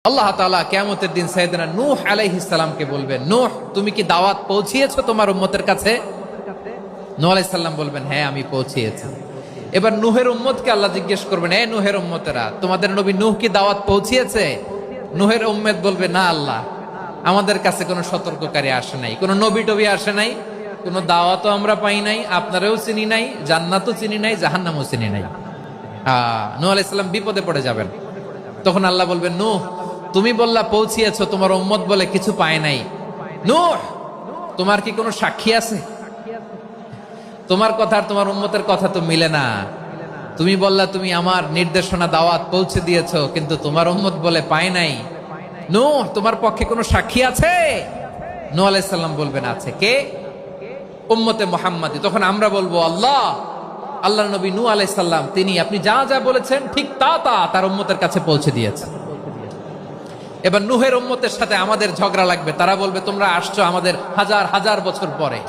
আল্লাহ তাআলা কিয়ামতের দিন সাইয়েদনা নূহ আলাইহিস সালামকে বলবেন, নূহ তুমি কি দাওয়াত পৌঁছিয়েছো তোমার উম্মতের কাছে? নূহ আলাইহিস সালাম বলবেন, হ্যাঁ আমি পৌঁছিয়েছি। এবার নূহের উম্মতকে আল্লাহ জিজ্ঞেস করবেন, এ নূহের উম্মতেরা, তোমাদের নবী নূহ কি দাওয়াত পৌঁছিয়েছে? নূহের উম্মত বলবে, না আল্লাহ, আমাদের কাছে কোনো সতর্ককারী আসে নাই, কোনো নবী টবি আসে নাই, কোনো দাওয়াতও আমরা পাই নাই, আপনারাও চিনি নাই, জান্নাতও চিনি নাই, জাহান্নামও চিনি নাই। নূহ আলাইহিস সালাম বিপদে পড়ে যাবেন। তখন আল্লাহ বলবেন, নূহ তুমি বললা পৌঁছিয়েছো, তোমার উম্মত বলে কিছু পায় নাই। নূহ তোমার কি কোনো সাক্ষী আছে? তোমার কথা আর তোমার উম্মতের কথা তো মিলে না। তুমি বললা তুমি আমার নির্দেশনা দাওয়াত পৌঁছে দিয়েছো, কিন্তু তোমার উম্মত বলে পায় নাই। নূহ তোমার পক্ষে কোনো সাক্ষী আছে? নূহ আলাইহিস সালাম বলবেন, আছে। কে? উম্মতে মুহাম্মাদি। তখন আমরা বলবো, আল্লাহ, আল্লাহর নবী নূহ আলাইহিস সালাম তিনি আপনি যা যা বলেছেন ঠিক তা তা তার উম্মতের কাছে পৌঁছে দিয়েছে। এবার নূহের উম্মতের সাথে আমাদের ঝগড়া লাগবে। তারা বলবে, তোমরা আসছো আমাদের হাজার হাজার বছর পরে,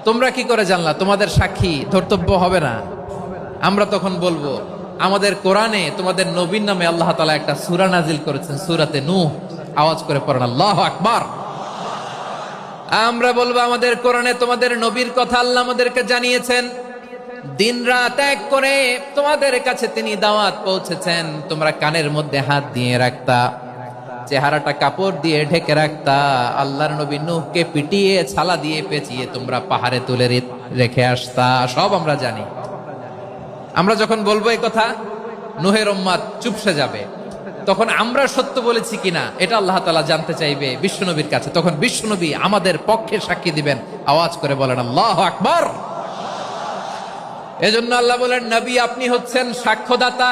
তোমরা কি করে জানলা? তোমাদের সাক্ষী ধর্তব্য হবে না? আমরা তখন বলবো, আমাদের কোরআনে তোমাদের নবীর নামে আল্লাহ তাআলা একটা সূরা নাজিল করেছেন, সূরাতে নূহ। আওয়াজ করে পড়েন আল্লাহু আকবার। আমরা বলবো, আমাদের কোরআনে তোমাদের নবীর কথা আল্লাহ আমাদেরকে জানিয়েছেন, দিন রাত এক করে তোমাদের কাছে তিনি দাওয়াত পৌঁছেছেন। তোমরা কানের মধ্যে হাত দিয়ে রাখতা, চেহারাটা কাপড় দিয়ে ঢেকে রাখতা, আল্লাহর নবী নূহকে পিটিয়ে ছালা দিয়ে পেঁচিয়ে তোমরা পাহাড়ে তুলে রেখে আসতা। সব আমরা জানি। আমরা যখন বলবো এই কথা, নূহের উম্মত চুপসে যাবে। তখন আমরা সত্য বলেছি কিনা এটা আল্লাহ তাআলা জানতে চাইবে বিশ্বনবীর কাছে। তখন বিশ্বনবী আমাদের পক্ষে সাক্ষী দিবেন। আওয়াজ করে বলেন আল্লাহু আকবার। এজন্য আল্লাহ বলেন, নবী আপনি হচ্ছেন সাক্ষ্যদাতা।